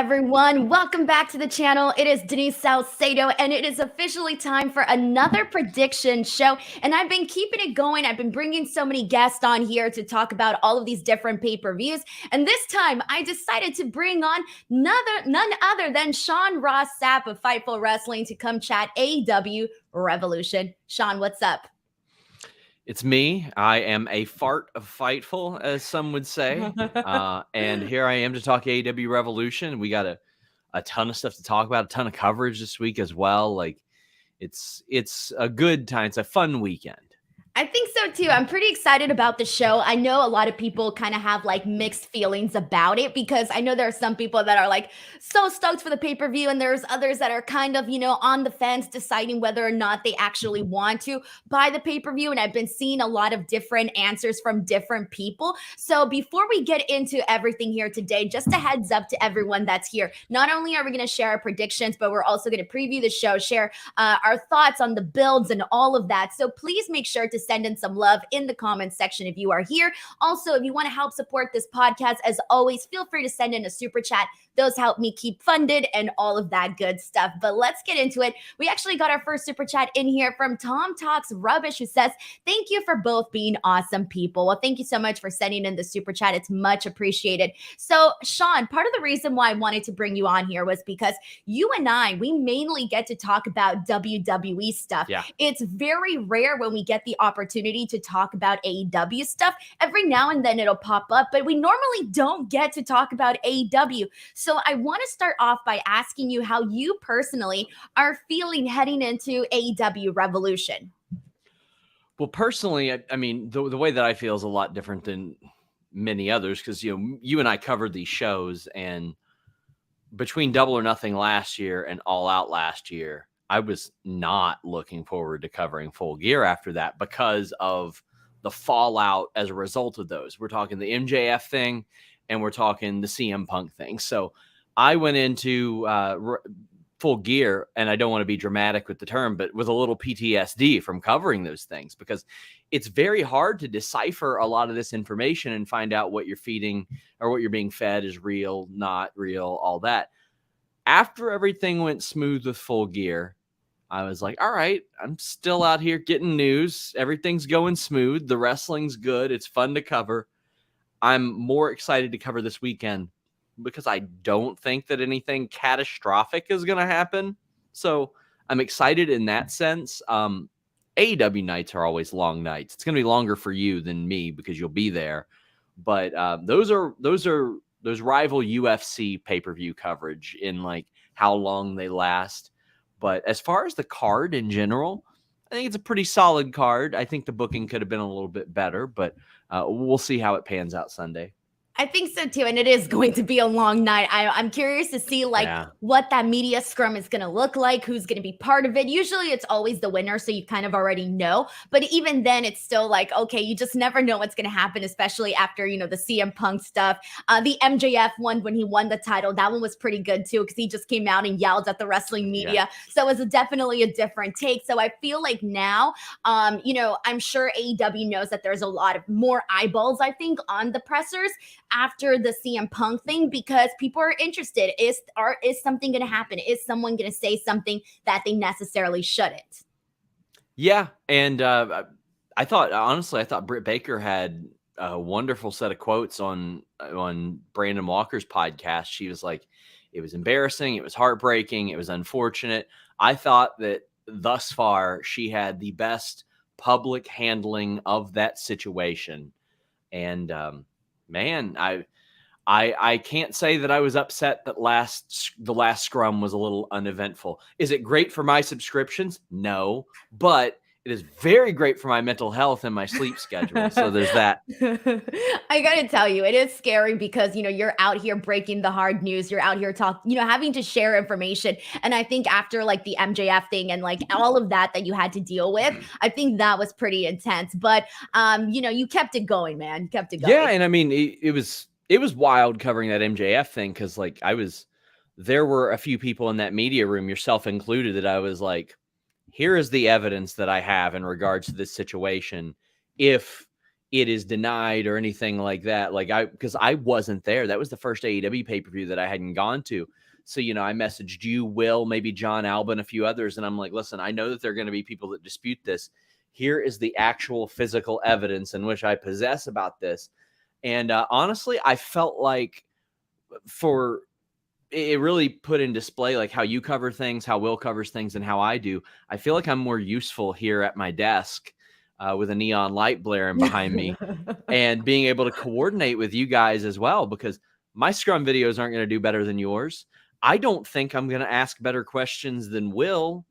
everyone? Welcome back to the channel. It is Denise Salcedo, and it is officially time for another prediction show. And I've been keeping it going. I've been bringing so many guests on here to talk about all of these different pay-per-views. And this time, I decided to bring on none other than Sean Ross Sapp of Fightful Wrestling to come chat AEW Revolution. Sean, what's up? It's me. I am a fart of Fightful, as some would say. And here I am to talk AEW Revolution. We got a ton of stuff to talk about, a ton of coverage this week as well. Like it's a good time. It's a fun weekend. I think so too. I'm pretty excited about the show. I know a lot of people kind of have like mixed feelings about it because I know there are some people that are like so stoked for the pay-per-view and there's others that are kind of, on the fence deciding whether or not they actually want to buy the pay-per-view. And I've been seeing a lot of different answers from different people. So before we get into everything here today, just a heads up to everyone that's here. Not only are we going to share our predictions, but we're also going to preview the show, share our thoughts on the builds and all of that. So please make sure to send in some love in the comments section if you are here. Also, if you want to help support this podcast, as always, feel free to send in a super chat. Those help me keep funded and all of that good stuff. But let's get into it. We actually got our first super chat in here from Tom Talks Rubbish, who says, "Thank you for both being awesome people." Well, thank you so much for sending in the super chat. It's much appreciated. So, Sean, part of the reason why I wanted to bring you on here was because you and I, we mainly get to talk about WWE stuff. Yeah. It's very rare when we get the opportunity to talk about AEW stuff. Every now and then it'll pop up, but we normally don't get to talk about AEW. So I want to start off by asking you how you personally are feeling heading into AEW Revolution. Well, personally, I mean, the way that I feel is a lot different than many others because, you and I covered these shows, and between Double or Nothing last year and All Out last year, I was not looking forward to covering Full Gear after that because of the fallout as a result of those. We're talking the MJF thing and we're talking the CM Punk thing. So I went into Full Gear, and I don't want to be dramatic with the term, but with a little PTSD from covering those things because it's very hard to decipher a lot of this information and find out what you're feeding or what you're being fed is real, not real, all that. After everything went smooth with Full Gear, I was like, all right, I'm still out here getting news. Everything's going smooth. The wrestling's good. It's fun to cover. I'm more excited to cover this weekend because I don't think that anything catastrophic is going to happen. So I'm excited in that sense. AEW nights are always long nights. It's going to be longer for you than me because you'll be there. But those rival UFC pay-per-view coverage in like how long they last. But as far as the card in general, I think it's a pretty solid card. I think the booking could have been a little bit better, but we'll see how it pans out Sunday. I think so too, and it is going to be a long night. I'm curious to see what that media scrum is going to look like, who's going to be part of it. Usually it's always the winner, so you kind of already know. But even then, it's still like, okay, you just never know what's going to happen, especially after, the CM Punk stuff. The MJF one, when he won the title, that one was pretty good too, because he just came out and yelled at the wrestling media. Yeah. So it was definitely a different take. So I feel like now, I'm sure AEW knows that there's a lot of more eyeballs, I think, on the pressers after the CM Punk thing because people are interested. Is something going to happen? Is someone going to say something that they necessarily shouldn't? Yeah, and I thought Britt Baker had a wonderful set of quotes on Brandon Walker's podcast. She was like, it was embarrassing, it was heartbreaking, it was unfortunate. I thought that thus far she had the best public handling of that situation. And man, I can't say that I was upset that the last scrum was a little uneventful. Is it great for my subscriptions? No, but it is very great for my mental health and my sleep schedule. So there's that. I got to tell you, it is scary because, you're out here breaking the hard news. You're out here having to share information. And I think after like the MJF thing and like all of that you had to deal with, I think that was pretty intense. But, you kept it going, man. You kept it going. Yeah. And I mean, it was wild covering that MJF thing because like there were a few people in that media room, yourself included, that I was like, here is the evidence that I have in regards to this situation. If it is denied or anything like that. Because I wasn't there. That was the first AEW pay-per-view that I hadn't gone to. So, I messaged you, Will, maybe John Alba, and a few others. And I'm like, listen, I know that there are going to be people that dispute this. Here is the actual physical evidence in which I possess about this. And honestly, I felt like it really put in display like how you cover things, how Will covers things, and how I do. I feel like I'm more useful here at my desk with a neon light blaring behind me and being able to coordinate with you guys as well, because my scrum videos aren't going to do better than yours. I don't think I'm going to ask better questions than Will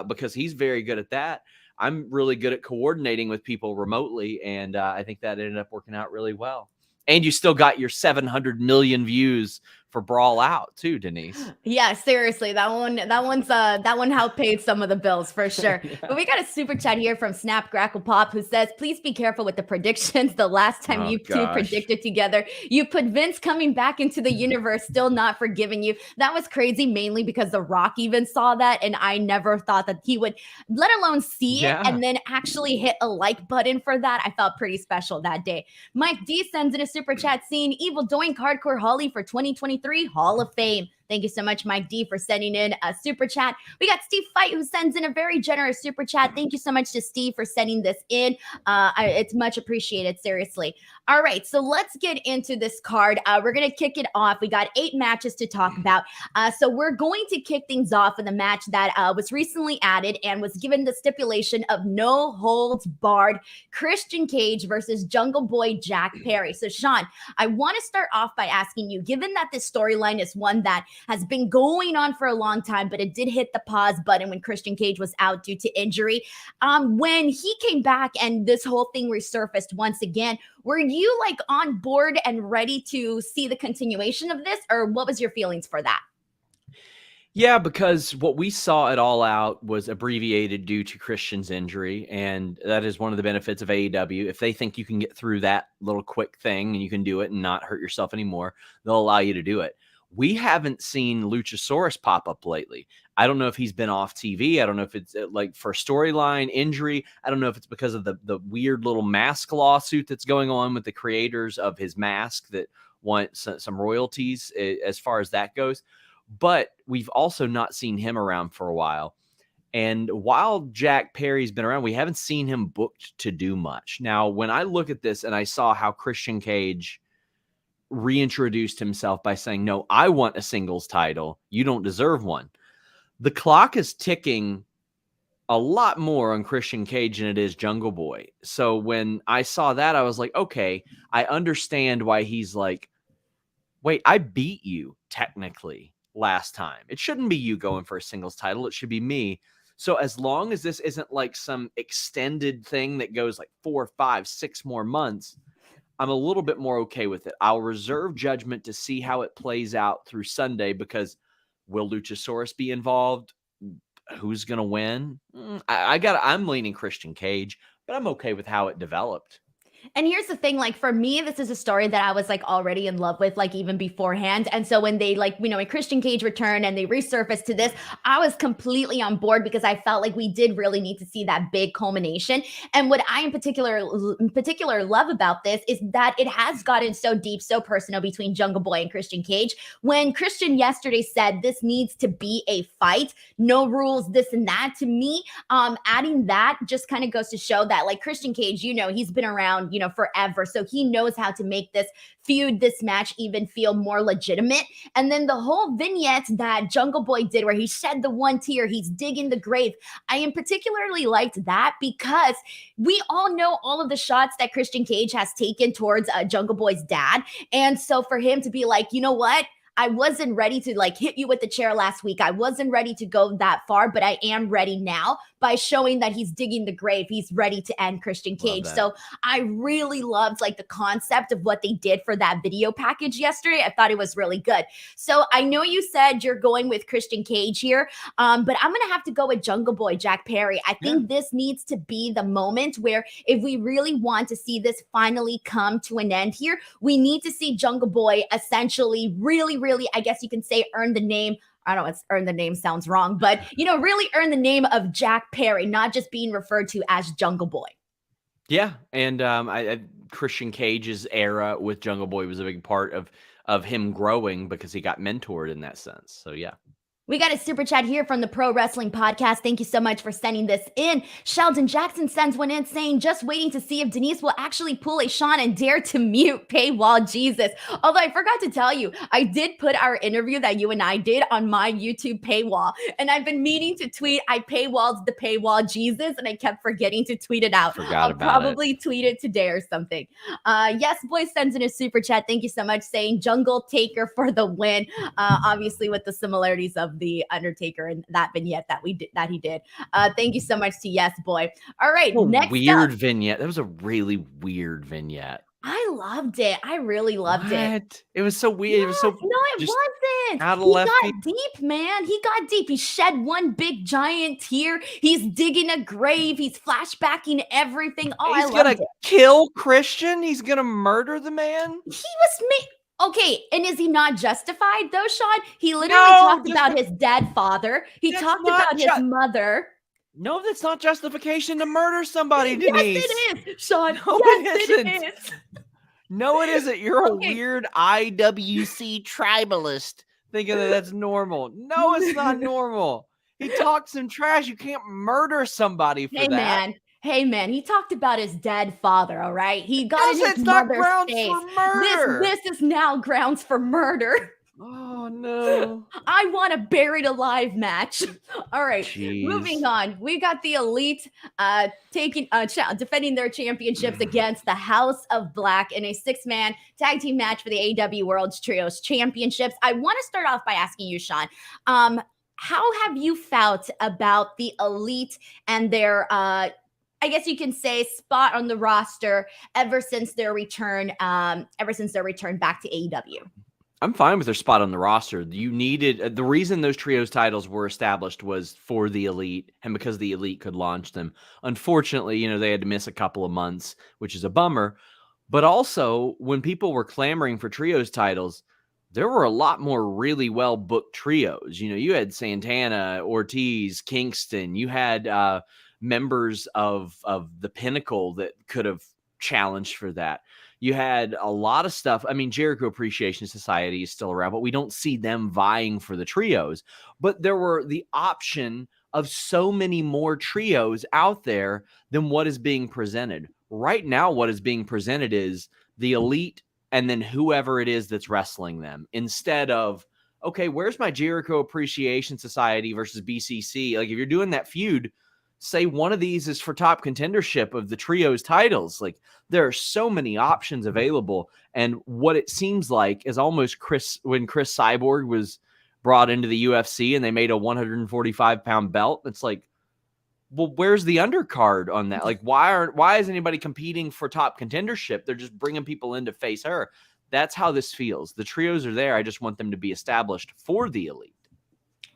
because he's very good at that. I'm really good at coordinating with people remotely, and I think that ended up working out really well. And you still got your 700 million views for Brawl Out too, Denise. Yeah, seriously, that one helped pay some of the bills for sure. Yeah. But we got a super chat here from Snap Crackle Pop who says, "Please be careful with the predictions. The last time you two predicted together, you put Vince coming back into the universe, still not forgiving you. That was crazy, mainly because The Rock even saw that, and I never thought that he would, let alone see it, and then actually hit a like button for that. I felt pretty special that day." Mike D sends in a super chat saying, "Evil Doink Hardcore Holly for 2023 Hall of Fame." Thank you so much, Mike D, for sending in a super chat. We got Steve Fight, who sends in a very generous super chat. Thank you so much to Steve for sending this in. It's much appreciated, seriously. All right, so let's get into this card. We're going to kick it off. We got 8 matches to talk about. So we're going to kick things off with a match that was recently added and was given the stipulation of no holds barred. Christian Cage versus Jungle Boy Jack Perry. So Sean, I want to start off by asking you, given that this storyline is one that has been going on for a long time, but it did hit the pause button when Christian Cage was out due to injury. When he came back and this whole thing resurfaced once again, were you like on board and ready to see the continuation of this, or what was your feelings for that? Yeah, because what we saw at All Out was abbreviated due to Christian's injury, and that is one of the benefits of AEW. If they think you can get through that little quick thing and you can do it and not hurt yourself anymore, they'll allow you to do it. We haven't seen Luchasaurus pop up lately. I don't know if he's been off TV. I don't know if it's like for storyline injury. I don't know if it's because of the weird little mask lawsuit that's going on with the creators of his mask that want some royalties as far as that goes. But we've also not seen him around for a while. And while Jack Perry's been around, we haven't seen him booked to do much. Now, when I look at this and I saw how Christian Cage reintroduced himself by saying, "No, I want a singles title. You don't deserve one." The clock is ticking a lot more on Christian Cage than it is Jungle Boy. So when I saw that, I was like, okay, I understand why he's like, wait, I beat you technically last time. It shouldn't be you going for a singles title. It should be me. So as long as this isn't like some extended thing that goes like 4, 5, 6 more months, I'm a little bit more okay with it. I'll reserve judgment to see how it plays out through Sunday, because will Luchasaurus be involved? Who's going to win? I'm leaning Christian Cage, but I'm okay with how it developed. And here's the thing, like for me, this is a story that I was like already in love with, like even beforehand. And so when they like, when Christian Cage returned and they resurfaced to this, I was completely on board because I felt like we did really need to see that big culmination. And what I in particular love about this is that it has gotten so deep, so personal between Jungle Boy and Christian Cage. When Christian yesterday said this needs to be a fight, no rules, this and that, to me, adding that just kind of goes to show that like Christian Cage, he's been around forever. So he knows how to make this feud, this match even feel more legitimate. And then the whole vignette that Jungle Boy did where he shed the one tear, he's digging the grave. I am particularly liked that because we all know all of the shots that Christian Cage has taken towards Jungle Boy's dad. And so for him to be like, you know what? I wasn't ready to like hit you with the chair last week. I wasn't ready to go that far, but I am ready now by showing that he's digging the grave. He's ready to end Christian Cage. So I really loved like the concept of what they did for that video package yesterday. I thought it was really good. So I know you said you're going with Christian Cage here, but I'm going to have to go with Jungle Boy Jack Perry. I think this needs to be the moment where if we really want to see this finally come to an end here, we need to see Jungle Boy essentially really, I guess you can say, earn the name. I don't know, earn the name sounds wrong, but really earn the name of Jack Perry, not just being referred to as Jungle Boy. Yeah, and Christian Cage's era with Jungle Boy was a big part of him growing because he got mentored in that sense. So yeah. We got a super chat here from the Pro Wrestling Podcast. Thank you so much for sending this in. Sheldon Jackson sends one in saying, just waiting to see if Denise will actually pull a Sean and dare to mute paywall Jesus. Although I forgot to tell you, I did put our interview that you and I did on my YouTube paywall. And I've been meaning to tweet, I paywalled the paywall Jesus, and I kept forgetting to tweet it out. Forgot I'll about probably tweet it today or something. Yes, Boy sends in a super chat. Thank you so much, saying Jungle Taker for the win. Obviously with the similarities of the Undertaker and that vignette that he did. Thank you so much to Yes Boy. All right, next weird up. vignette. That was a really weird vignette. I loved it. I really loved it. It was so weird. Yes, It was so no, it wasn't. out of He left got field. deep, man. He got deep. He shed one big giant tear. He's digging a grave. He's flashbacking everything. Oh, He's I loved gonna it. kill Christian. He's gonna murder the man. He was okay, and is he not justified though, Sean? He literally No, talked about his dead father. He That's talked not about his mother. No, that's not justification to murder somebody, Yes, Denise. it is, Sean. No, Yes, it it isn't. is. No, it isn't. You're Okay. a weird IWC tribalist thinking that that's normal. No, it's not normal. He talks some trash. You can't murder somebody for that. Hey man, he talked about his dead father, all right? He got in It's his not mother's grounds face. for murder. This is now grounds for murder. Oh no. I want a buried alive match. All right, Jeez. moving on. We got the Elite defending their championships against the House of Black in a 6-man tag team match for the AEW World Trios Championships. I want to start off by asking you, Sean, how have you felt about the Elite and their I guess you can say spot on the roster ever since their return back to AEW? I'm fine with their spot on the roster. You needed the reason those trios titles were established was for the Elite and because the Elite could launch them. Unfortunately, they had to miss a couple of months, which is a bummer. But also, when people were clamoring for trios titles, there were a lot more really well booked trios. You had Santana, Ortiz, Kingston. You had members of the Pinnacle that could have challenged for that. You had a lot of stuff. I mean, Jericho Appreciation Society is still around, but we don't see them vying for the trios. But there were the option of so many more trios out there than what is being presented. Right now, what is being presented is the Elite and then whoever it is that's wrestling them, instead of, okay, where's my Jericho Appreciation Society versus BCC? Like, if you're doing that feud, say one of these is for top contendership of the trios titles. Like, there are so many options available. And what it seems like is almost when Chris Cyborg was brought into the UFC and they made a 145-pound belt. It's like, well, where's the undercard on that? Like, why is anybody competing for top contendership? They're just bringing people in to face her. That's how this feels. The trios are there. I just want them to be established for the Elite.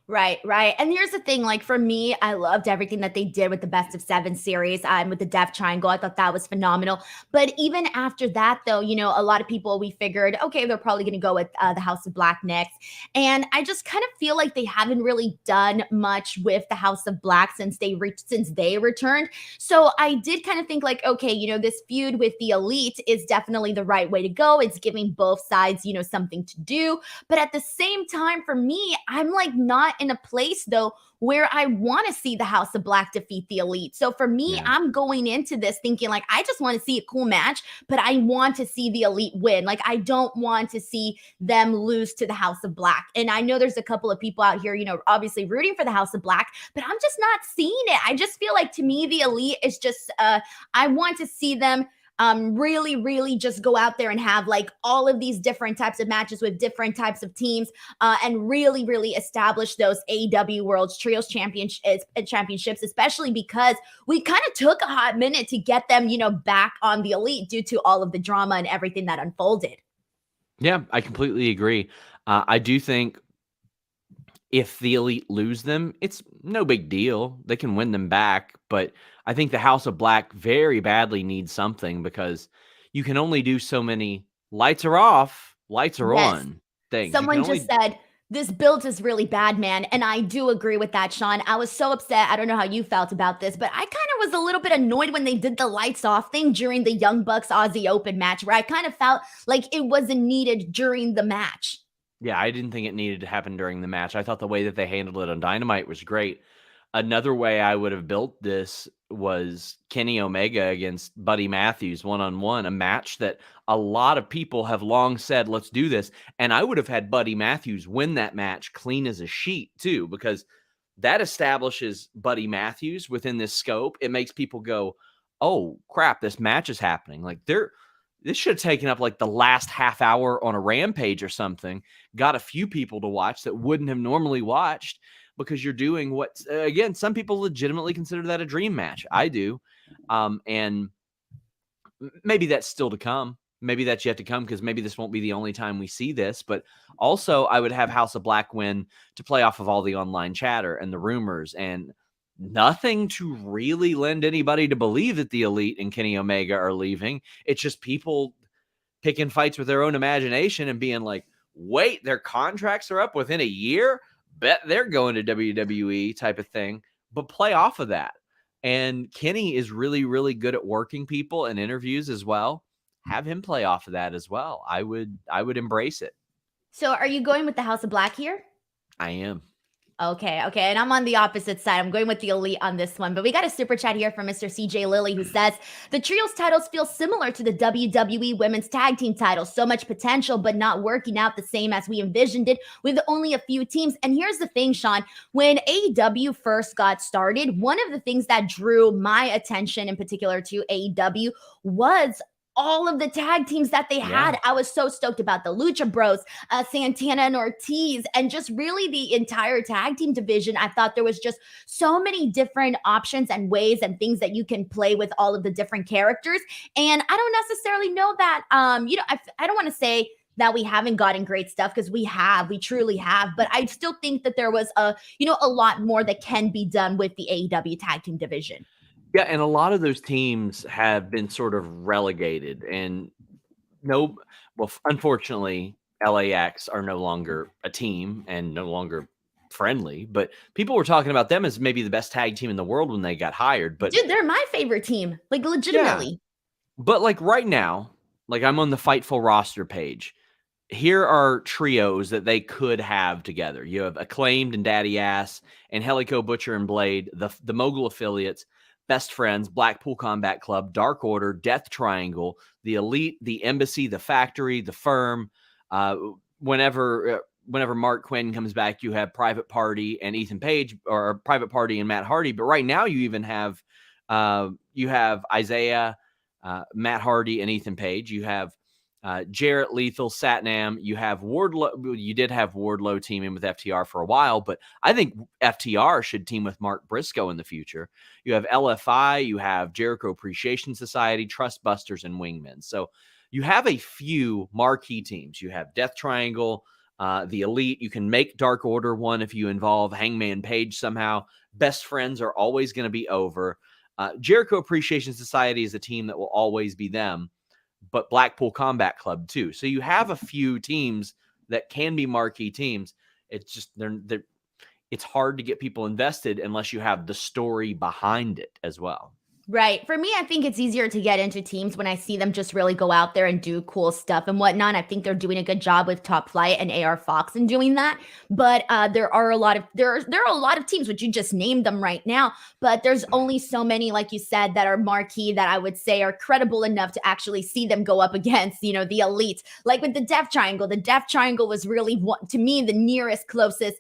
Right. And here's the thing, like for me, I loved everything that they did with the Best of 7 series with the Death Triangle. I thought that was phenomenal. But even after that, though, a lot of people, we figured, okay, they're probably going to go with the House of Black next. And I just kind of feel like they haven't really done much with the House of Black since they returned. So I did kind of think like, okay, this feud with the Elite is definitely the right way to go. It's giving both sides, something to do. But at the same time, for me, I'm like not in a place though where I want to see the House of Black defeat the Elite. So for me, I'm going into this thinking like, I just want to see a cool match, but I want to see the Elite win. Like, I don't want to see them lose to the House of Black. And I know there's a couple of people out here, obviously rooting for the House of Black, but I'm just not seeing it. I just feel like to me, the Elite is just, I want to see them really just go out there and have like all of these different types of matches with different types of teams and really establish those AEW World Trios championships, especially because we kind of took a hot minute to get them, back on the Elite due to all of the drama and everything that unfolded. Yeah, I completely agree. I do think if the Elite lose them, it's no big deal. They can win them back, but I think the House of Black very badly needs something because you can only do so many lights are off, lights are on things. Someone just said This build is really bad, man. And I do agree with that, Sean. I was so upset. I don't know how you felt about this, but I kind of was a little bit annoyed when they did the lights off thing during the Young Bucks Aussie Open match, where I kind of felt like it wasn't needed during the match. Yeah, I didn't think it needed to happen during the match. I thought the way that they handled it on Dynamite was great. Another way I would have built this was Kenny Omega against Buddy Matthews one-on-one, a match that a lot of people have long said, let's do this. And I would have had Buddy Matthews win that match clean as a sheet too, because that establishes Buddy Matthews within this scope. It makes people go, oh crap, this match is happening. Like this should have taken up like the last half hour on a Rampage or something. Got a few people to watch that wouldn't have normally watched, because you're doing what, again, some people legitimately consider that a dream match. I do. And maybe that's still to come. Maybe that's yet to come, because maybe this won't be the only time we see this. But also, I would have House of Black win to play off of all the online chatter and the rumors, and nothing to really lend anybody to believe that the Elite and Kenny Omega are leaving. It's just people picking fights with their own imagination and being like, wait, their contracts are up within a year? Bet they're going to WWE type of thing. But play off of that. And Kenny is really, really good at working people in interviews as well. Have him play off of that as well. I would embrace it. So are you going with the House of Black here? I am. Okay. And I'm on the opposite side. I'm going with the Elite on this one. But we got a super chat here from Mr. CJ Lilly, who says the trios titles feel similar to the WWE women's tag team titles. So much potential, but not working out the same as we envisioned it, with only a few teams. And here's the thing, Sean, when AEW first got started, one of the things that drew my attention in particular to AEW was all of the tag teams that they had. I was so stoked about the Lucha Bros, Santana and Ortiz, and just really the entire tag team division. I thought there was just so many different options and ways and things that you can play with all of the different characters. And I don't necessarily know that, I don't want to say that we haven't gotten great stuff, because we truly have, but I still think that there was a lot more that can be done with the AEW tag team division. Yeah, and a lot of those teams have been sort of relegated, and unfortunately, LAX are no longer a team and no longer friendly, but people were talking about them as maybe the best tag team in the world when they got hired. But dude, they're my favorite team, like legitimately. Yeah. But like right now, like I'm on the Fightful roster page. Here are trios that they could have together. You have Acclaimed and Daddy Ass, and Helico, Butcher and Blade, the Mogul affiliates, Best Friends, Blackpool Combat Club, Dark Order, Death Triangle, the Elite, the Embassy, the Factory, the Firm. Whenever Mark Quinn comes back, you have Private Party and Ethan Page, or Private Party and Matt Hardy. But right now, you even have Isaiah, Matt Hardy, and Ethan Page. You have Jarrett, Lethal, Satnam. You have Wardlow. You did have Wardlow teaming with FTR for a while, but I think FTR should team with Mark Briscoe in the future. You have LFI. You have Jericho Appreciation Society, Trust Busters, and Wingmen. So you have a few marquee teams. You have Death Triangle, the Elite. You can make Dark Order one if you involve Hangman Page somehow. Best Friends are always going to be over. Jericho Appreciation Society is a team that will always be them, but Blackpool Combat Club too. So you have a few teams that can be marquee teams. It's just it's hard to get people invested unless you have the story behind it as well. Right. For me, I think it's easier to get into teams when I see them just really go out there and do cool stuff and whatnot. I think they're doing a good job with Top Flight and AR Fox in doing that. But there are a lot of teams, which you just named them right now. But there's only so many, like you said, that are marquee that I would say are credible enough to actually see them go up against, the Elite. Like with the Death Triangle. The Death Triangle was really, to me, the nearest closest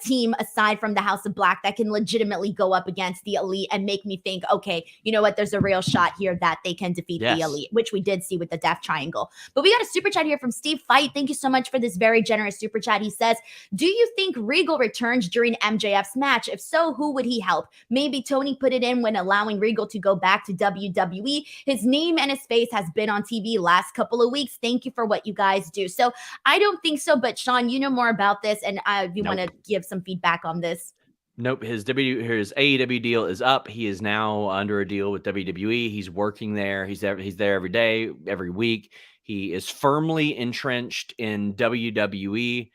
team aside from the House of Black that can legitimately go up against the Elite and make me think, okay, you know what, there's a real shot here that they can defeat the Elite, which we did see with the Death Triangle. But we got a super chat here from Steve Fight. Thank you so much for this very generous super chat. He says, do you think Regal returns during MJF's match? If so, who would he help? Maybe Tony put it in when allowing Regal to go back to WWE. His name and his face has been on TV last couple of weeks. Thank you for what you guys do. So I don't think so, but Sean, you know more about this, and you want to give some feedback on this. Nope. His AEW deal is up. He is now under a deal with WWE. He's working there. He's there every day, every week. He is firmly entrenched in WWE.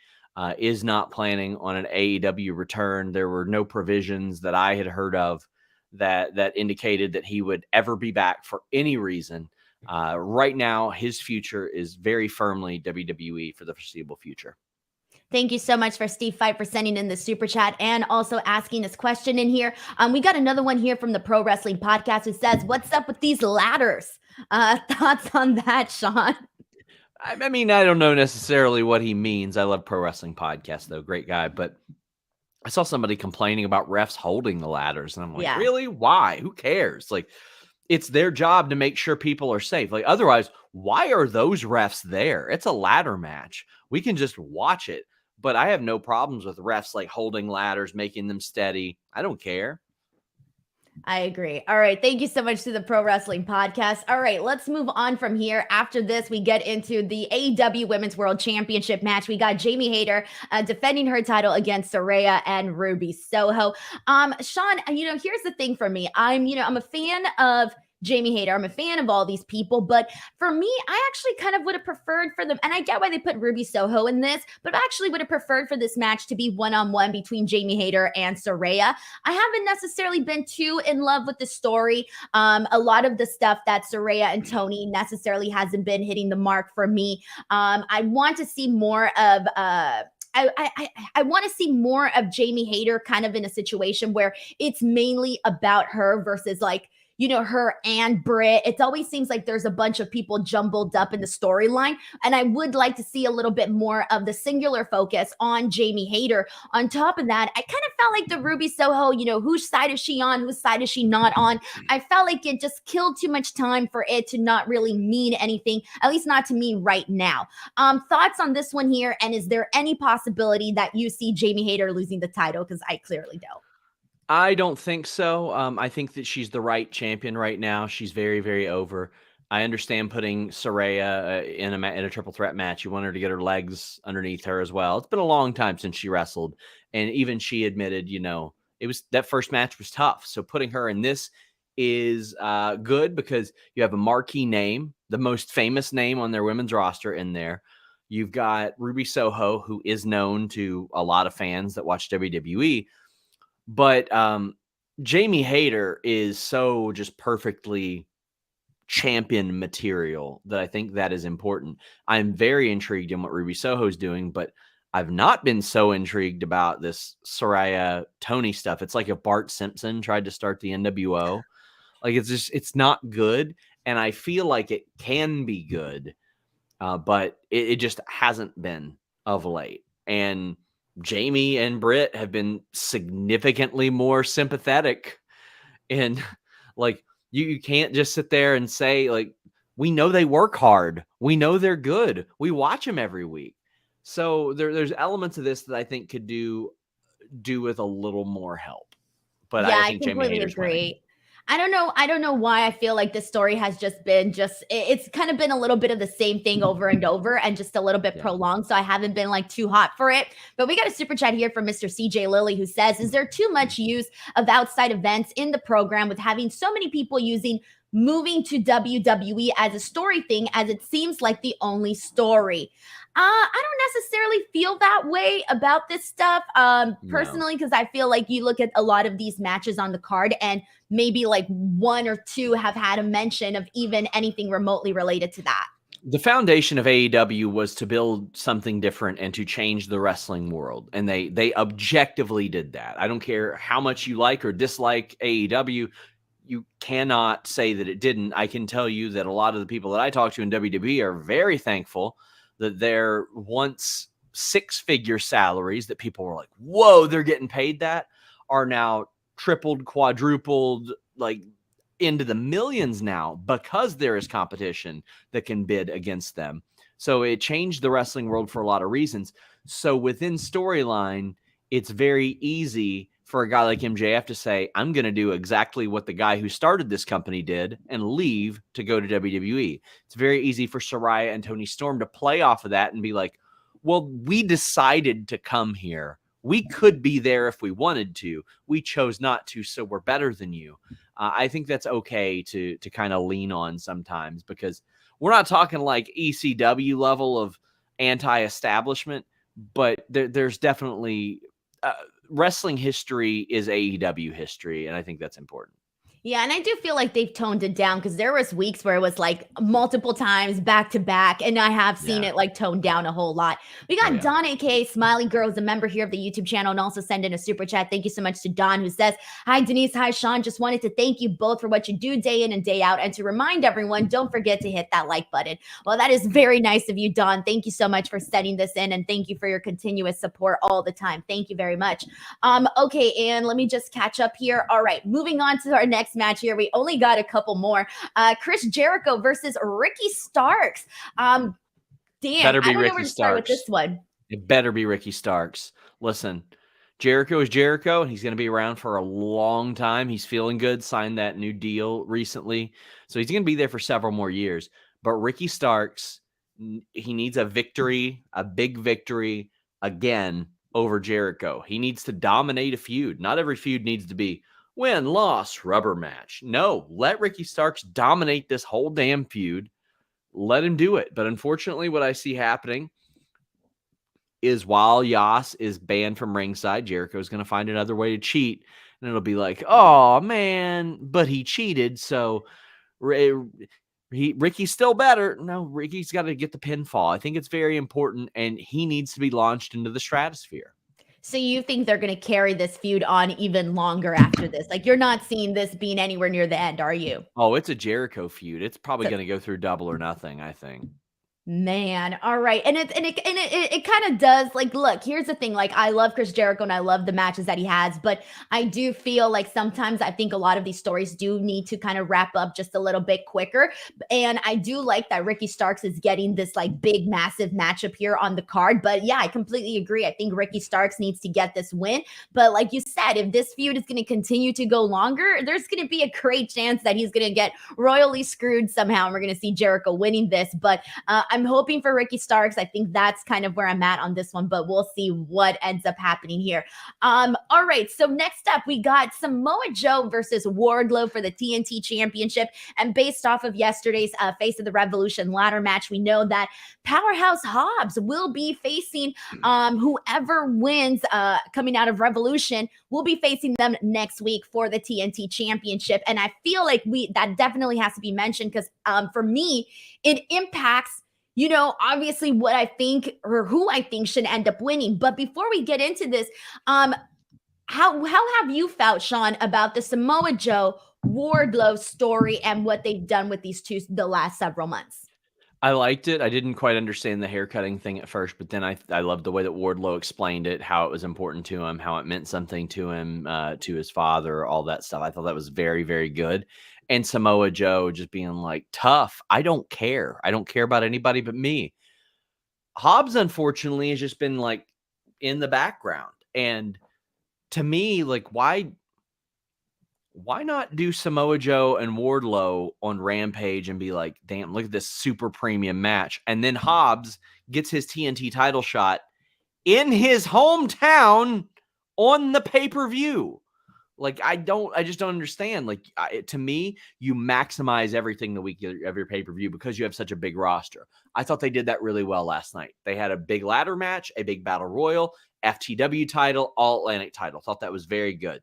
is not planning on an AEW return. There were no provisions that I had heard of that indicated that he would ever be back for any reason. Right now, his future is very firmly WWE for the foreseeable future. Thank you so much for Steve Fight for sending in the super chat and also asking this question in here. We got another one here from the Pro Wrestling Podcast who says, "What's up with these ladders?" Thoughts on that, Sean? I mean, I don't know necessarily what he means. I love Pro Wrestling Podcast, though. Great guy. But I saw somebody complaining about refs holding the ladders. And I'm like, really? Why? Who cares? Like, it's their job to make sure people are safe. Like, otherwise, why are those refs there? It's a ladder match. We can just watch it. But I have no problems with refs like holding ladders, making them steady. I don't care. I agree. All right. Thank you so much to the Pro Wrestling Podcast. All right. Let's move on from here. After this, we get into the AEW Women's World Championship match. We got Jamie Hayter defending her title against Saraya and Ruby Soho. Sean, here's the thing for me. I'm a fan of Jamie Hayter. I'm a fan of all these people, but for me, I actually kind of would have preferred for them, and I get why they put Ruby Soho in this, but I actually would have preferred for this match to be one-on-one between Jamie Hayter and Saraya. I haven't necessarily been too in love with the story. A lot of the stuff that Saraya and Tony necessarily hasn't been hitting the mark for me. I want to see more of I want to see more of Jamie Hayter kind of in a situation where it's mainly about her versus like, her and Britt. It always seems like there's a bunch of people jumbled up in the storyline. And I would like to see a little bit more of the singular focus on Jamie Hayter. On top of that, I kind of felt like the Ruby Soho, whose side is she on? Whose side is she not on? I felt like it just killed too much time for it to not really mean anything, at least not to me right now. Thoughts on this one here? And is there any possibility that you see Jamie Hayter losing the title? Because I clearly don't. I don't think so. I think that she's the right champion right now. She's very, very over. I understand putting Saraya in a triple threat match. You want her to get her legs underneath her as well. It's been a long time since she wrestled, and even she admitted, it was that first match was tough. So putting her in this is good because you have a marquee name, the most famous name on their women's roster in there. You've got Ruby Soho, who is known to a lot of fans that watch WWE. But Jamie Hayter is so just perfectly champion material that I think that is important. I'm very intrigued in what Ruby Soho is doing, but I've not been so intrigued about this Saraya Tony stuff. It's like if Bart Simpson tried to start the NWO. Like it's not good. And I feel like it can be good, but it just hasn't been of late. And Jamie and Britt have been significantly more sympathetic. And like, you can't just sit there and say, like, we know they work hard. We know they're good. We watch them every week. So there's elements of this that I think could do with a little more help. But yeah, I think I completely Jamie Hayter's agree. winning. I don't know why I feel like this story has it's kind of been a little bit of the same thing over and over and just a little bit prolonged. So I haven't been like too hot for it. But we got a super chat here from Mr. CJ Lilly who says, is there too much use of outside events in the program with having so many people using moving to WWE as a story thing, as it seems like the only story? I don't necessarily feel that way about this stuff personally, because I feel like you look at a lot of these matches on the card and maybe like one or two have had a mention of even anything remotely related to that. The foundation of AEW was to build something different and to change the wrestling world. And they objectively did that. I don't care how much you like or dislike AEW. You cannot say that it didn't. I can tell you that a lot of the people that I talk to in WWE are very thankful that their once six-figure salaries that people were like, whoa, they're getting paid that, are now tripled, quadrupled, like into the millions now because there is competition that can bid against them. So it changed the wrestling world for a lot of reasons. So within storyline, it's very easy for a guy like MJF to say, I'm going to do exactly what the guy who started this company did and leave to go to WWE. It's very easy for Saraya and Tony Storm to play off of that and be like, well, we decided to come here. We could be there if we wanted to. We chose not to, so we're better than you. I think that's okay to kind of lean on sometimes, because we're not talking like ECW level of anti-establishment. but there's definitely wrestling history is AEW history, and I think that's important. Yeah, and I do feel like they've toned it down because there was weeks where it was like multiple times back to back, and I have seen Yeah. it like toned down a whole lot. We Oh got yeah. Don, aka Smiley Girl, is a member here of the YouTube channel, and also send in a super chat. Thank you so much to Don, who says, "Hi Denise, hi Sean. Just wanted to thank you both for what you do day in and day out, and to remind everyone, don't forget to hit that like button." Well, that is very nice of you, Don. Thank you so much for setting this in, and thank you for your continuous support all the time. Thank you very much. Okay, and let me just catch up here. All right, moving on to our next match here. We only got a couple more. Chris Jericho versus Ricky Starks. Damn, Better I be don't know where Ricky to start with this Starks. one. It better be Ricky Starks. Listen, Jericho is Jericho, and he's going to be around for a long time. He's feeling good, signed that new deal recently. So he's going to be there for several more years. But Ricky Starks, he needs a victory, a big victory again over Jericho. He needs to dominate a feud. Not every feud needs to be win, loss, rubber match. No, let Ricky Starks dominate this whole damn feud. Let him do it. But unfortunately, what I see happening is while Yas is banned from ringside, Jericho's going to find another way to cheat. And it'll be like, oh, man, but he cheated. So Ricky's still better. No, Ricky's got to get the pinfall. I think it's very important, and he needs to be launched into the stratosphere. So you think they're going to carry this feud on even longer after this? Like you're not seeing this being anywhere near the end, are you? Oh, it's a Jericho feud. It's probably So going to go through Double or Nothing, I think. Man, all right. And it kind of does like look, here's the thing. Like I love Chris Jericho and I love the matches that he has, but I do feel like sometimes I think a lot of these stories do need to kind of wrap up just a little bit quicker. And I do like that Ricky Starks is getting this like big massive matchup here on the card. But yeah, I completely agree. I think Ricky Starks needs to get this win. But like you said, if this feud is going to continue to go longer, there's going to be a great chance that he's going to get royally screwed somehow and we're going to see Jericho winning this. But I'm hoping for Ricky Starks. I think that's kind of where I'm at on this one, but we'll see what ends up happening here. All right. So next up, we got Samoa Joe versus Wardlow for the TNT Championship. And based off of yesterday's Face of the Revolution ladder match, we know that Powerhouse Hobbs will be facing whoever wins coming out of Revolution will be facing them next week for the TNT Championship. And I feel like that definitely has to be mentioned because for me, it impacts obviously what I think or who I think should end up winning. But before we get into this, how have you felt, Sean, about the Samoa Joe Wardlow story and what they've done with these two the last several months? I liked it. I didn't quite understand the haircutting thing at first, but then I loved the way that Wardlow explained it, how it was important to him, how it meant something to him, to his father, all that stuff. I thought that was very, very good. And Samoa Joe just being like, tough. I don't care. I don't care about anybody but me. Hobbs, unfortunately, has just been like in the background. And to me, like, why not do Samoa Joe and Wardlow on Rampage and be like, damn, look at this super premium match. And then Hobbs gets his TNT title shot in his hometown on the pay-per-view. Like, I just don't understand. Like, to me, you maximize everything the week of your pay-per-view because you have such a big roster. I thought they did that really well last night. They had a big ladder match, a big battle royal, FTW title, All-Atlantic title. Thought that was very good.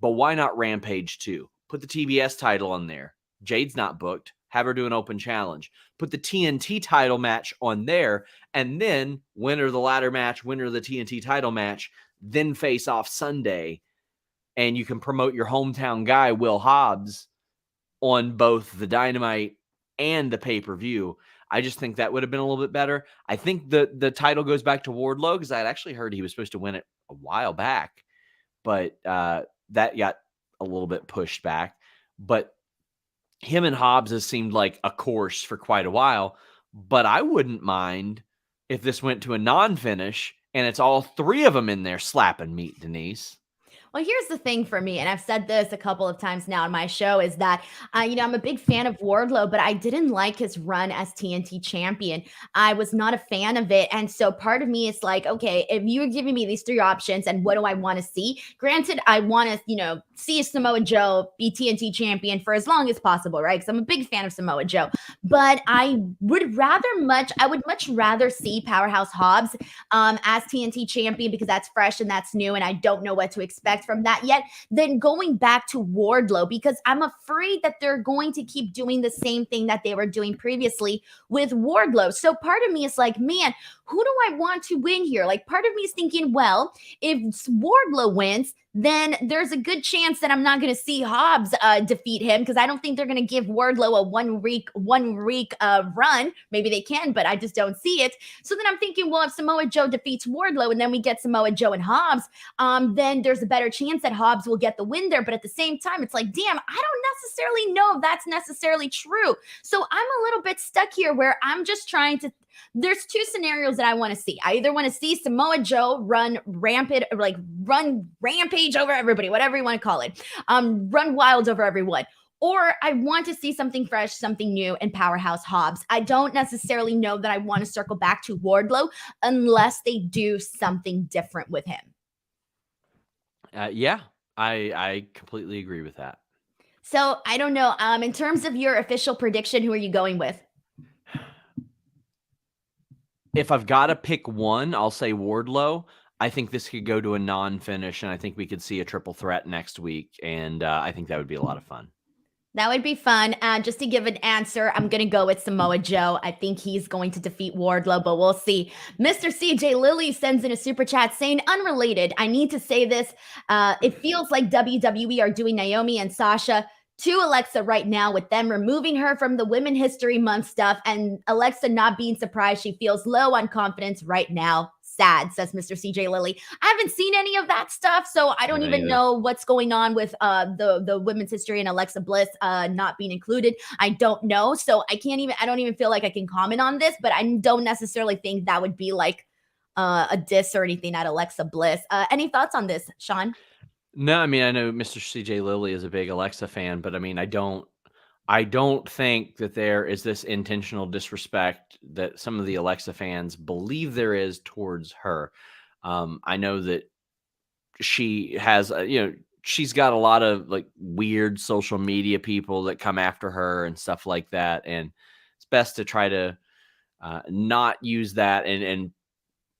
But why not Rampage 2? Put the TBS title on there. Jade's not booked. Have her do an open challenge. Put the TNT title match on there. And then winner of the ladder match, winner of the TNT title match, then face off Sunday. And you can promote your hometown guy, Will Hobbs, on both the Dynamite and the pay-per-view. I just think that would have been a little bit better. I think the title goes back to Wardlow because I had actually heard he was supposed to win it a while back. But that got a little bit pushed back. But him and Hobbs has seemed like a course for quite a while. But I wouldn't mind if this went to a non-finish and it's all three of them in there slapping meat, Denise. Well, here's the thing for me, and I've said this a couple of times now on my show, is that, I'm a big fan of Wardlow, but I didn't like his run as TNT champion. I was not a fan of it. And so part of me is like, okay, if you're giving me these three options and what do I want to see? Granted, I want to, see Samoa Joe be TNT champion for as long as possible, right? Because I'm a big fan of Samoa Joe. But I would much rather see Powerhouse Hobbs as TNT champion, because that's fresh and that's new, and I don't know what to expect from that yet, than going back to Wardlow, because I'm afraid that they're going to keep doing the same thing that they were doing previously with Wardlow. So part of me is like, man, who do I want to win here? Like, part of me is thinking, well, if Wardlow wins, then there's a good chance that I'm not going to see Hobbs defeat him, because I don't think they're going to give Wardlow a one week run. Maybe they can, but I just don't see it. So then I'm thinking, well, if Samoa Joe defeats Wardlow and then we get Samoa Joe and Hobbs, then there's a better chance that Hobbs will get the win there. But at the same time, it's like, damn, I don't necessarily know if that's necessarily true. So I'm a little bit stuck here where I'm just trying to. There's two scenarios that I want to see. I either want to see Samoa Joe run rampage over everybody, whatever you want to call it, run wild over everyone. Or I want to see something fresh, something new in Powerhouse Hobbs. I don't necessarily know that I want to circle back to Wardlow unless they do something different with him. Yeah, I completely agree with that. So I don't know. In terms of your official prediction, who are you going with? If I've got to pick one, I'll say Wardlow. I think this could go to a non-finish, and I think we could see a triple threat next week, and I think that would be a lot of fun. That would be fun. Just to give an answer, I'm going to go with Samoa Joe. I think he's going to defeat Wardlow, but we'll see. Mr. CJ Lilly sends in a super chat saying, unrelated, I need to say this. It feels like WWE are doing Naomi and Sasha to Alexa right now, with them removing her from the Women History Month stuff and Alexa not being surprised. She feels low on confidence right now. Sad, says Mr. CJ Lilly. I haven't seen any of that stuff, so I don't even know what's going on with the Women's History and Alexa Bliss not being included. I don't know, so I don't even feel like I can comment on this, but I don't necessarily think that would be like a diss or anything at Alexa Bliss. Any thoughts on this, Sean? No, I mean, I know Mr. CJ Lilly is a big Alexa fan, but I mean, I don't think that there is this intentional disrespect that some of the Alexa fans believe there is towards her. I know that she has, she's got a lot of like weird social media people that come after her and stuff like that. And it's best to try to not use that and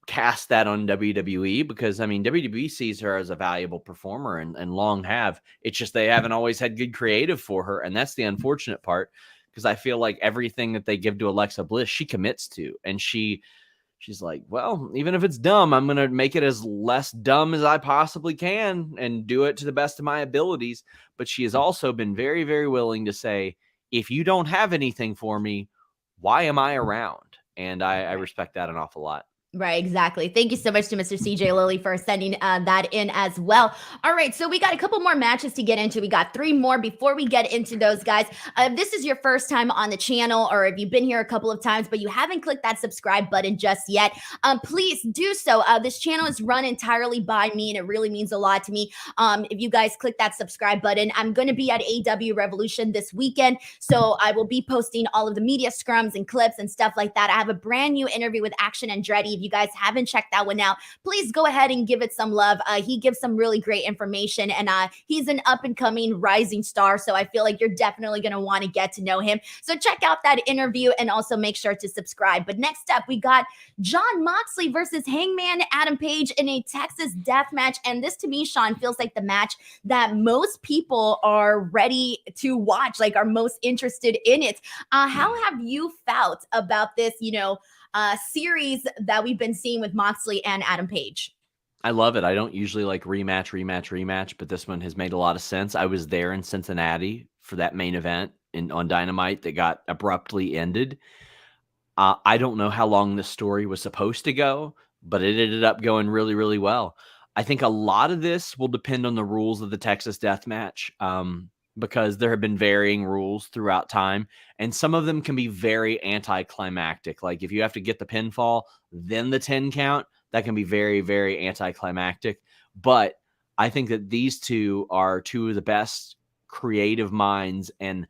cast that on WWE, because I mean, WWE sees her as a valuable performer and long have. It's just they haven't always had good creative for her, and that's the unfortunate part, because I feel like everything that they give to Alexa Bliss, she commits to, and she's like, well, even if it's dumb, I'm gonna make it as less dumb as I possibly can and do it to the best of my abilities. But she has also been very, very willing to say, if you don't have anything for me, why am I around? And I respect that an awful lot. Right, exactly. Thank you so much to Mr. CJ Lilly for sending that in as well. All right, so we got a couple more matches to get into. We got 3 more before we get into those, guys. If this is your first time on the channel, or if you've been here a couple of times but you haven't clicked that subscribe button just yet, please do so. This channel is run entirely by me, and it really means a lot to me. If you guys click that subscribe button, I'm going to be at AEW Revolution this weekend, so I will be posting all of the media scrums and clips and stuff like that. I have a brand new interview with Action Andretti. If you guys haven't checked that one out, please go ahead and give it some love. He gives some really great information, and he's an up-and-coming rising star, so I feel like you're definitely going to want to get to know him. So check out that interview and also make sure to subscribe. But next up, we got Jon Moxley versus Hangman Adam Page in a Texas death match, and this to me, Sean, feels like the match that most people are ready to watch, like are most interested in it. How have you felt about this, series that we've been seeing with Moxley and Adam Page? I love it. I don't usually like rematch, but this one has made a lot of sense. I was there in Cincinnati for that main event on Dynamite that got abruptly ended. I don't know how long this story was supposed to go, but it ended up going really, really well. I think a lot of this will depend on the rules of the Texas Death Match, because there have been varying rules throughout time, and some of them can be very anticlimactic. Like if you have to get the pinfall, then the 10 count, that can be very, very anticlimactic. But I think that these two are two of the best creative minds, and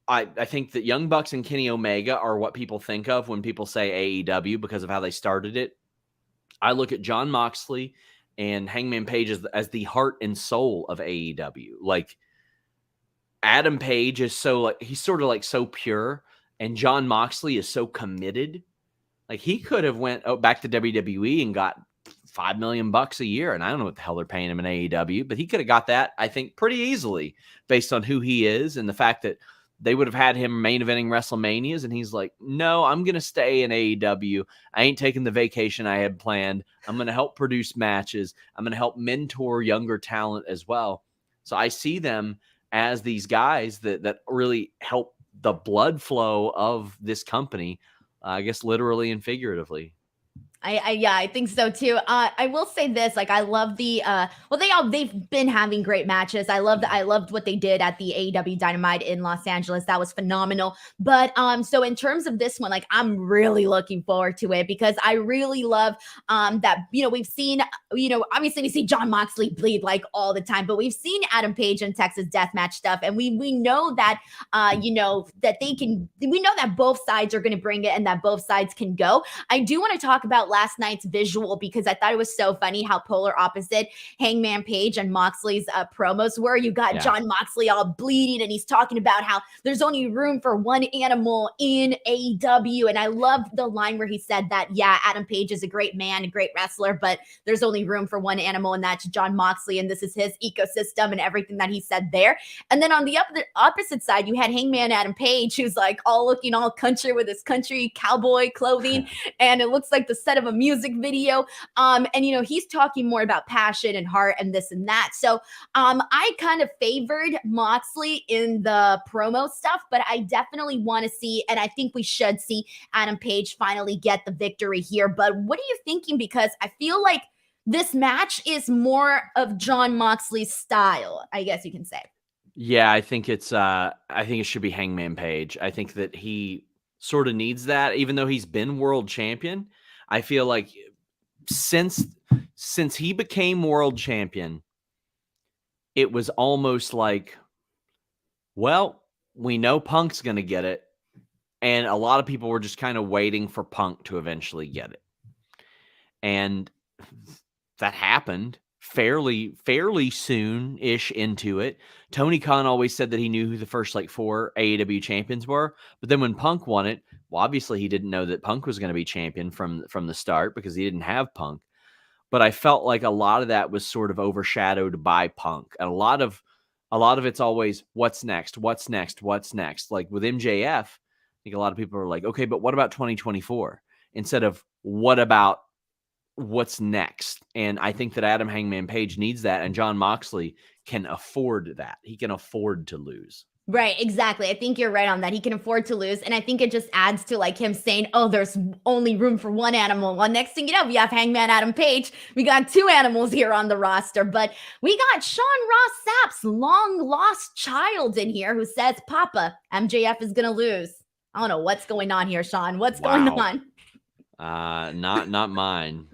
I think that Young Bucks and Kenny Omega are what people think of when people say AEW because of how they started it. I look at Jon Moxley and Hangman Page as the heart and soul of AEW. Like, Adam Page is he's sort of like so pure, and Jon Moxley is so committed. Like, he could have went back to WWE and got $5 million a year, and I don't know what the hell they're paying him in AEW, but he could have got that, I think, pretty easily based on who he is and the fact that they would have had him main eventing WrestleManias, and he's like, no, I'm going to stay in AEW. I ain't taking the vacation I had planned. I'm going to help produce matches. I'm going to help mentor younger talent as well. So I see them as these guys that really help the blood flow of this company, I guess literally and figuratively. I think so too. I will say this, like, I love they've been having great matches. I loved what they did at the AEW Dynamite in Los Angeles. That was phenomenal. But so in terms of this one, like, I'm really looking forward to it because I really love that, we've seen, obviously we see Jon Moxley bleed like all the time, but we've seen Adam Page and Texas Deathmatch stuff, and we know that that we know that both sides are going to bring it and that both sides can go. I do want to talk about last night's visual because I thought it was so funny how polar opposite Hangman Page and Moxley's promos were. You got Jon Moxley all bleeding, and he's talking about how there's only room for one animal in AEW. And I love the line where he said that, Adam Page is a great man, a great wrestler, but there's only room for one animal, and that's Jon Moxley, and this is his ecosystem and everything that he said there. And then on the opposite side, you had Hangman Adam Page, who's like all looking all country with his country cowboy clothing, and it looks like the set of a music video. And he's talking more about passion and heart and this and that. So I kind of favored Moxley in the promo stuff, but I definitely want to see, and I think we should see Adam Page finally get the victory here. But what are you thinking? Because I feel like this match is more of Jon Moxley's style, I guess you can say. Yeah, I think it should be Hangman Page. I think that he sort of needs that, even though he's been world champion. I feel like since he became world champion, it was almost like, well, we know Punk's going to get it. And a lot of people were just kind of waiting for Punk to eventually get it. And that happened fairly soon-ish into it. Tony Khan always said that he knew who the first 4 AEW champions were, but then when Punk won it, well, obviously he didn't know that Punk was going to be champion from the start because he didn't have Punk. But I felt like a lot of that was sort of overshadowed by Punk, and a lot of it's always what's next. Like with MJF, I think a lot of people are like, okay, but what about 2024? Instead of what about what's next? And I think that Adam Hangman Page needs that, and Jon Moxley can afford that. He can afford to lose. Right, exactly. I think you're right on that. He can afford to lose. And I think it just adds to him saying, oh, there's only room for one animal. Well, next thing you know, we have Hangman Adam Page. We got 2 animals here on the roster. But we got Sean Ross Sapp's long lost child in here who says, Papa, MJF is going to lose. I don't know what's going on here, Sean. What's going on? Not mine.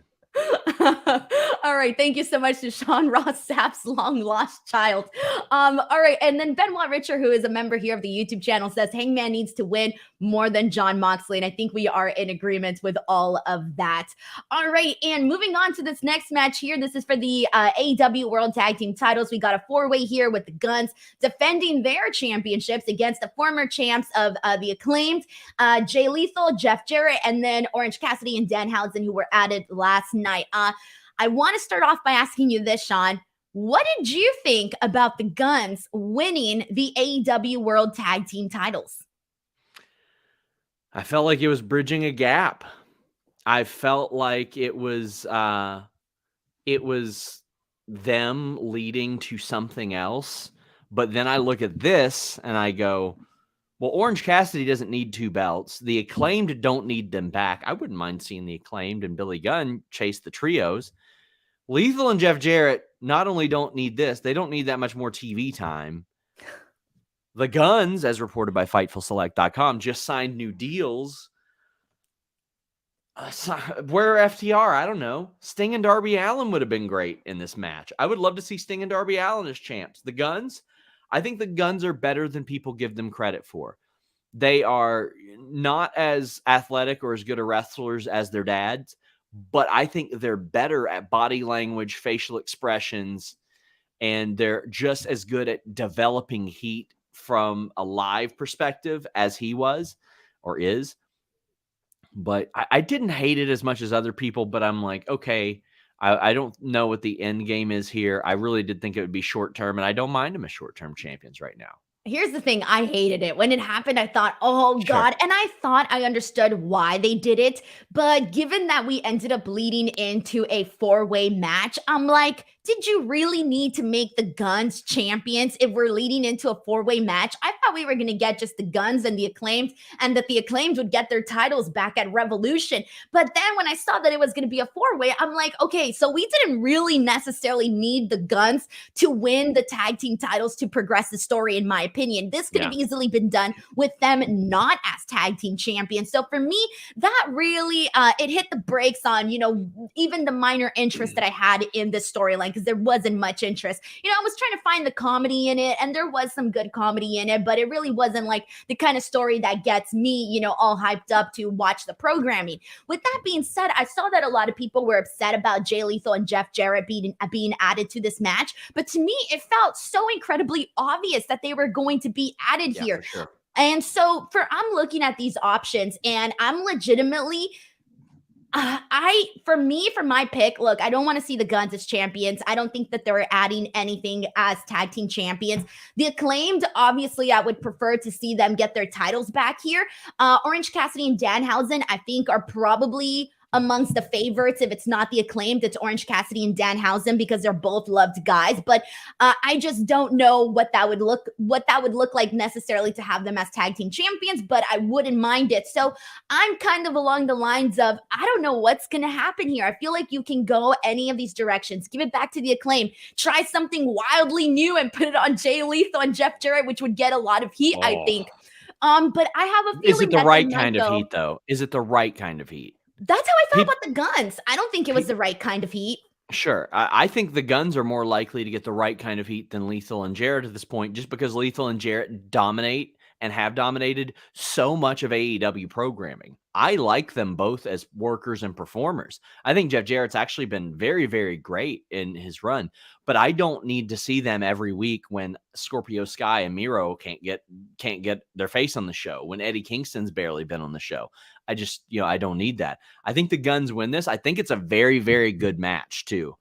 All right. Thank you so much to Sean Ross Sapp's long lost child. All right. And then Benoit Richer, who is a member here of the YouTube channel, says Hangman needs to win more than Jon Moxley. And I think we are in agreement with all of that. All right. And moving on to this next match here. This is for the AEW World Tag Team titles. We got a 4-way here with the Guns defending their championships against the former champs of the Acclaimed, Jay Lethal, Jeff Jarrett, and then Orange Cassidy and Danhausen, who were added last night. I want to start off by asking you this, Sean. What did you think about the Guns winning the AEW World Tag Team titles? I felt like it was bridging a gap. I felt like it was them leading to something else. But then I look at this and I go, well, Orange Cassidy doesn't need 2 belts. The Acclaimed don't need them back. I wouldn't mind seeing the Acclaimed and Billy Gunn chase the trios. Lethal and Jeff Jarrett not only don't need this, they don't need that much more TV time. The Guns, as reported by FightfulSelect.com, just signed new deals. Where are FTR? I don't know. Sting and Darby Allin would have been great in this match. I would love to see Sting and Darby Allin as champs. The Guns, I think the Guns are better than people give them credit for. They are not as athletic or as good a wrestlers as their dads, but I think they're better at body language, facial expressions, and they're just as good at developing heat from a live perspective as he was or is. But I didn't hate it as much as other people, but I'm like, okay, I don't know what the end game is here. I really did think it would be short term, and I don't mind them as short term champions right now. Here's the thing, I hated it. When it happened, I thought, "Oh Sure. god," and I thought I understood why they did it, but given that we ended up leading into a four-way match, I'm like, "Did you really need to make the Guns champions if we're leading into a four-way match?" I thought we were gonna get just the Guns and the Acclaimed, and that the Acclaimed would get their titles back at Revolution, but then when I saw that it was gonna be a four-way, I'm like, "Okay, so we didn't really necessarily need the Guns to win the tag team titles to progress the story, in my opinion. This could have easily been done with them not as tag team champions. So for me, that really it hit the brakes on, even the minor interest that I had in this storyline, because there wasn't much interest. I was trying to find the comedy in it, and there was some good comedy in it, but it really wasn't like the kind of story that gets me, all hyped up to watch the programming. With that being said, I saw that a lot of people were upset about Jay Lethal and Jeff Jarrett being added to this match, but to me, it felt so incredibly obvious that they were going to be added here. For sure. And so I'm looking at these options, and I'm legitimately for my pick, look, I don't want to see the Guns as champions. I don't think that they're adding anything as tag team champions. The Acclaimed, obviously, I would prefer to see them get their titles back here. Orange Cassidy and Danhausen, I think, are probably amongst the favorites. If it's not the Acclaimed, it's Orange Cassidy and Danhausen, because they're both loved guys. But I just don't know what that would look like necessarily to have them as tag team champions, but I wouldn't mind it. So I'm kind of along the lines of, I don't know what's going to happen here. I feel like you can go any of these directions. Give it back to the Acclaim. Try something wildly new and put it on Jay Lethal and Jeff Jarrett, which would get a lot of heat, I think. But I have a feeling Is it the right kind of heat, though? Is it the right kind of heat? That's how I felt about the Guns. I don't think it was the right kind of heat. Sure. I think the Guns are more likely to get the right kind of heat than Lethal and Jarrett at this point, just because Lethal and Jarrett dominate and have dominated so much of AEW programming. I like them both as workers and performers. I think Jeff Jarrett's actually been very, very great in his run, but I don't need to see them every week when Scorpio Sky and Miro can't get their face on the show, when Eddie Kingston's barely been on the show. I just, I don't need that. I think the Guns win this. I think it's a very, very good match too,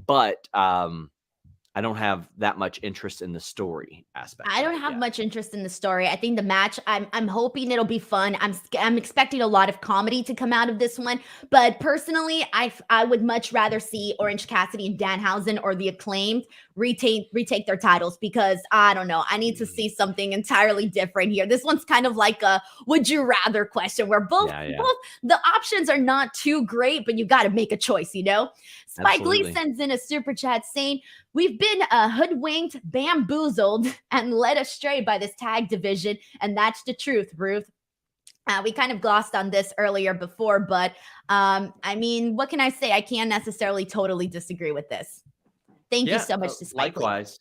but I don't have that much interest in the story aspect. I don't have much interest in the story. I think the match, I'm hoping it'll be fun. I'm expecting a lot of comedy to come out of this one. But personally, I would much rather see Orange Cassidy and Danhausen or the Acclaimed retake their titles, because I don't know. I need to see something entirely different here. This one's kind of like a would you rather question, where both the options are not too great, but you got to make a choice, Spike Lee sends in a super chat saying, "We've been hoodwinked, bamboozled, and led astray by this tag division, and that's the truth, Ruth." We kind of glossed on this earlier before, but I mean, what can I say? I can't necessarily totally disagree with this. Thank you so much to Spike Lee. Likewise.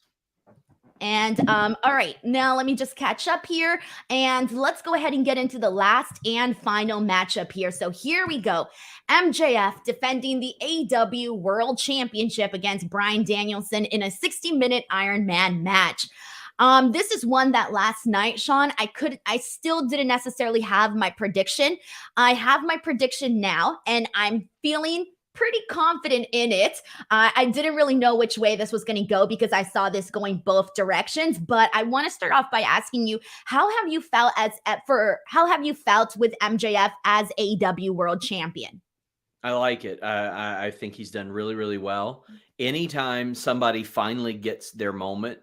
And all right, now let me just catch up here, and let's go ahead and get into the last and final matchup here. So here we go. MJF defending the AEW World Championship against Bryan Danielson in a 60-minute Iron Man match. This is one that last night, Sean, I still didn't necessarily have my prediction. I have my prediction now, and I'm feeling pretty confident in it. I didn't really know which way this was going to go, because I saw this going both directions, but I want to start off by asking you, how have you felt with MJF as AEW World Champion? I like it. I think he's done really, really well. Anytime somebody finally gets their moment,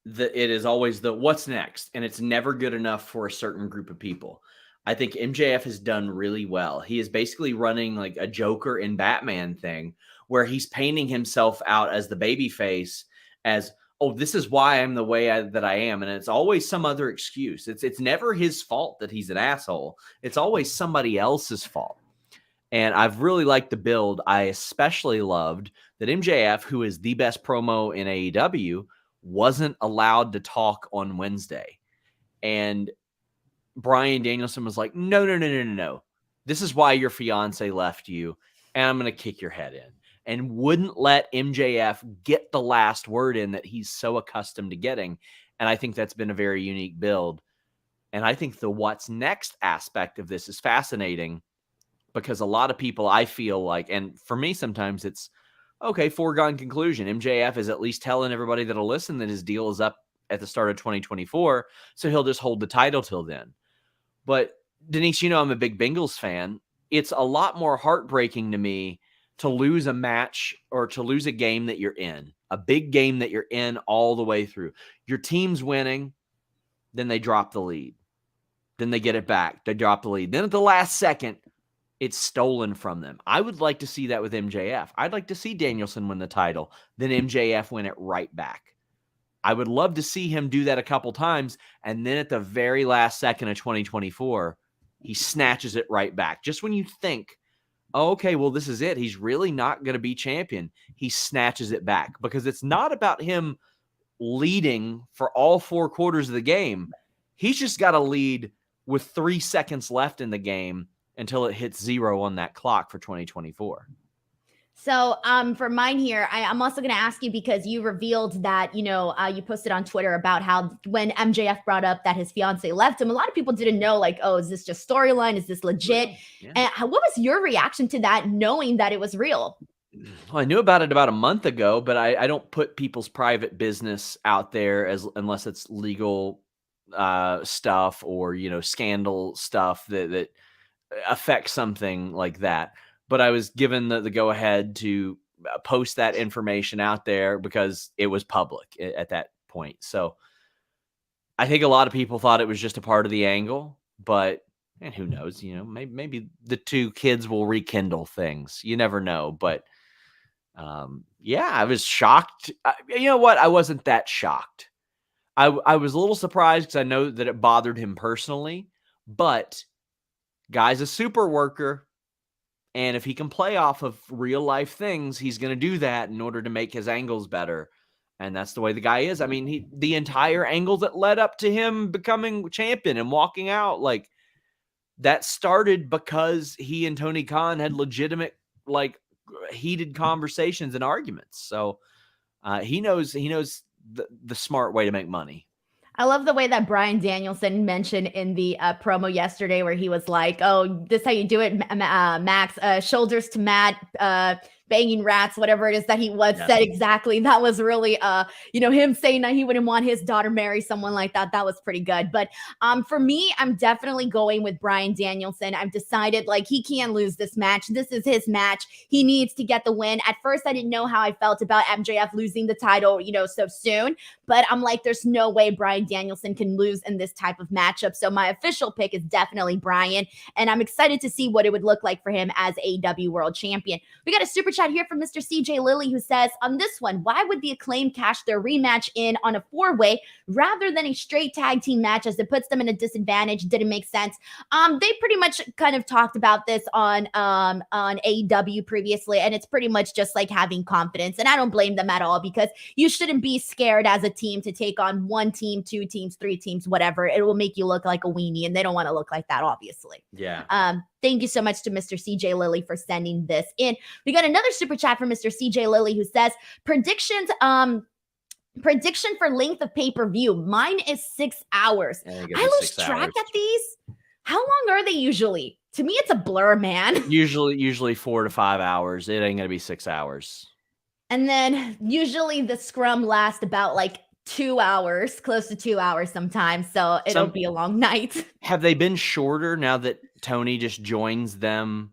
it is always the what's next, and it's never good enough for a certain group of people. I think MJF has done really well. He is basically running like a Joker in Batman thing, where he's painting himself out as the babyface, as, oh, this is why I'm the way that I am. And it's always some other excuse. It's never his fault that he's an asshole. It's always somebody else's fault. And I've really liked the build. I especially loved that MJF, who is the best promo in AEW, wasn't allowed to talk on Wednesday. And Bryan Danielson was like, no. This is why your fiance left you. and I'm going to kick your head in. And wouldn't let MJF get the last word in that he's so accustomed to getting. And I think that's been a very unique build. And I think the what's next aspect of this is fascinating because a lot of people, I feel like, and for me, sometimes it's, okay, foregone conclusion. MJF is at least telling everybody that'll listen that his deal is up at the start of 2024. So he'll just hold the title till then. But Denise, I'm a big Bengals fan. It's a lot more heartbreaking to me to lose a match or to lose a game that you're in, a big game that you're in all the way through. Your team's winning, then they drop the lead. Then they get it back. They drop the lead. Then at the last second, it's stolen from them. I would like to see that with MJF. I'd like to see Danielson win the title, then MJF win it right back. I would love to see him do that a couple times, and then at the very last second of 2024, he snatches it right back. Just when you think, oh, okay, well, this is it. He's really not going to be champion. He snatches it back because it's not about him leading for all 4 quarters of the game. He's just got to lead with 3 seconds left in the game until it hits 0 on that clock for 2024. So for mine here, I'm also going to ask you because you revealed that, you posted on Twitter about how when MJF brought up that his fiance left him, a lot of people didn't know, like, oh, is this just storyline? Is this legit? Yeah. And what was your reaction to that, knowing that it was real? Well, I knew about it about a month ago, but I don't put people's private business out there unless it's legal stuff or, scandal stuff that affects something like that. But I was given the go-ahead to post that information out there because it was public at that point. So I think a lot of people thought it was just a part of the angle, but and who knows, maybe the 2 kids will rekindle things. You never know. But yeah, I was shocked. You know what? I wasn't that shocked. I was a little surprised because I know that it bothered him personally, but guy's a super worker. And if he can play off of real life things, he's going to do that in order to make his angles better. And that's the way the guy is. I mean, the entire angle that led up to him becoming champion and walking out, like that started because he and Tony Khan had legitimate, like heated conversations and arguments. So he knows the smart way to make money. I love the way that Bryan Danielson mentioned in the promo yesterday where he was like, oh, this is how you do it, Max, shoulders to mat, banging rats, whatever it is that he said exactly. That was really, him saying that he wouldn't want his daughter marry someone like that. That was pretty good. But for me, I'm definitely going with Bryan Danielson. I've decided like he can't lose this match. This is his match. He needs to get the win. At first, I didn't know how I felt about MJF losing the title, so soon. But I'm like, there's no way Bryan Danielson can lose in this type of matchup. So my official pick is definitely Bryan. And I'm excited to see what it would look like for him as AEW World Champion. We got a super chat here from Mr. CJ Lilly who says, on this one, why would the Acclaim cash their rematch in on a 4-way rather than a straight tag team match as it puts them in a disadvantage? Didn't make sense. They pretty much kind of talked about this on AEW previously, and it's pretty much just like having confidence. And I don't blame them at all because you shouldn't be scared as a team to take on 1 team, 2 teams, 3 teams, whatever. It will make you look like a weenie, and they don't want to look like that, obviously. Yeah. Thank you so much to Mr. CJ Lilly for sending this in. We got another super chat from Mr. CJ Lilly who says, prediction for length of pay-per-view. Mine is 6 hours. I lose track at these. How long are they usually? To me, it's a blur, man. Usually 4 to 5 hours. It ain't going to be 6 hours. And then usually the scrum lasts about like 2 hours, close to 2 hours sometimes. So it'll be a long night. Have they been shorter now that Tony just joins them?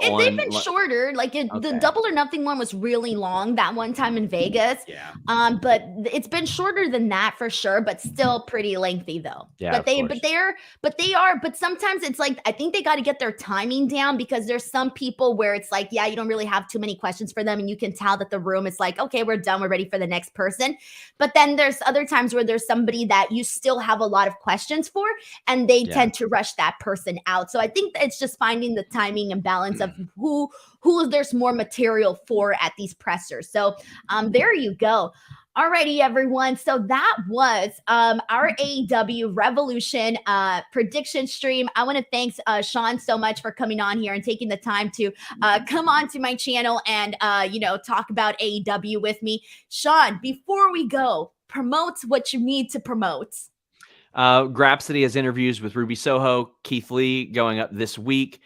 They've been shorter. Like the Double or Nothing one was really long that one time in Vegas. Yeah. But it's been shorter than that for sure, but still pretty lengthy though. Yeah. But sometimes it's like, I think they got to get their timing down because there's some people where it's like, yeah, you don't really have too many questions for them. And you can tell that the room is like, okay, we're done. We're ready for the next person. But then there's other times where there's somebody that you still have a lot of questions for, and they tend to rush that person out. So I think that it's just finding the timing and balance of who there's more material for at these pressers. So there you go. Alrighty, everyone. So that was our AEW Revolution prediction stream. I want to thank Sean so much for coming on here and taking the time to come on to my channel and talk about AEW with me. Sean, before we go, promote what you need to promote. Grapsody has interviews with Ruby Soho, Keith Lee going up this week.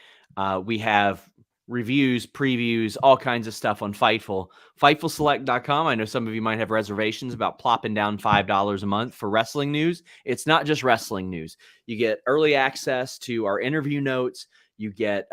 We have reviews, previews, all kinds of stuff on Fightful. FightfulSelect.com. I know some of you might have reservations about plopping down $5 a month for wrestling news. It's not just wrestling news. You get early access to our interview notes. You get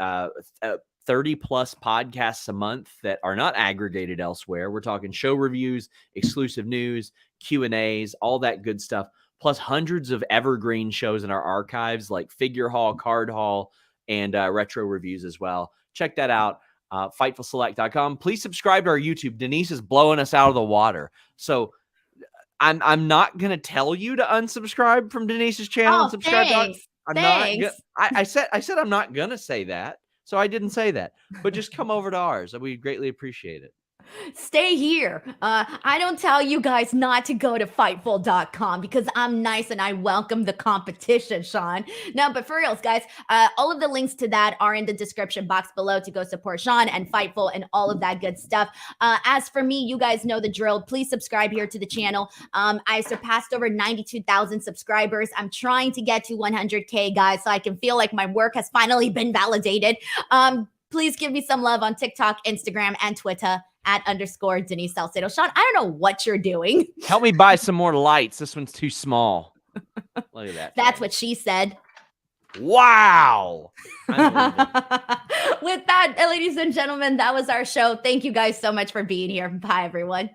30 plus podcasts a month that are not aggregated elsewhere. We're talking show reviews, exclusive news, Q&As, all that good stuff, plus hundreds of evergreen shows in our archives like Figure Hall, Card Hall, and retro reviews as well. Check that out, FightfulSelect.com. Please subscribe to our YouTube. Denise is blowing us out of the water. So I'm not going to tell you to unsubscribe from Denise's channel and subscribe thanks. to I said I'm not going to say that. So I didn't say that. But just come over to ours. We greatly appreciate it. Stay here. I don't tell you guys not to go to Fightful.com because I'm nice and I welcome the competition, Sean. No, but for reals, guys, all of the links to that are in the description box below to go support Sean and Fightful and all of that good stuff. As for me, you guys know the drill. Please subscribe here to the channel. I surpassed over 92,000 subscribers. I'm trying to get to 100K, guys, so I can feel like my work has finally been validated. Please give me some love on TikTok, Instagram, and Twitter @_ Denise Salcedo. Sean, I don't know what you're doing. Help me buy some more lights. This one's too small. Look at that. That's what she said. Wow. With that, ladies and gentlemen, that was our show. Thank you guys so much for being here. Bye, everyone.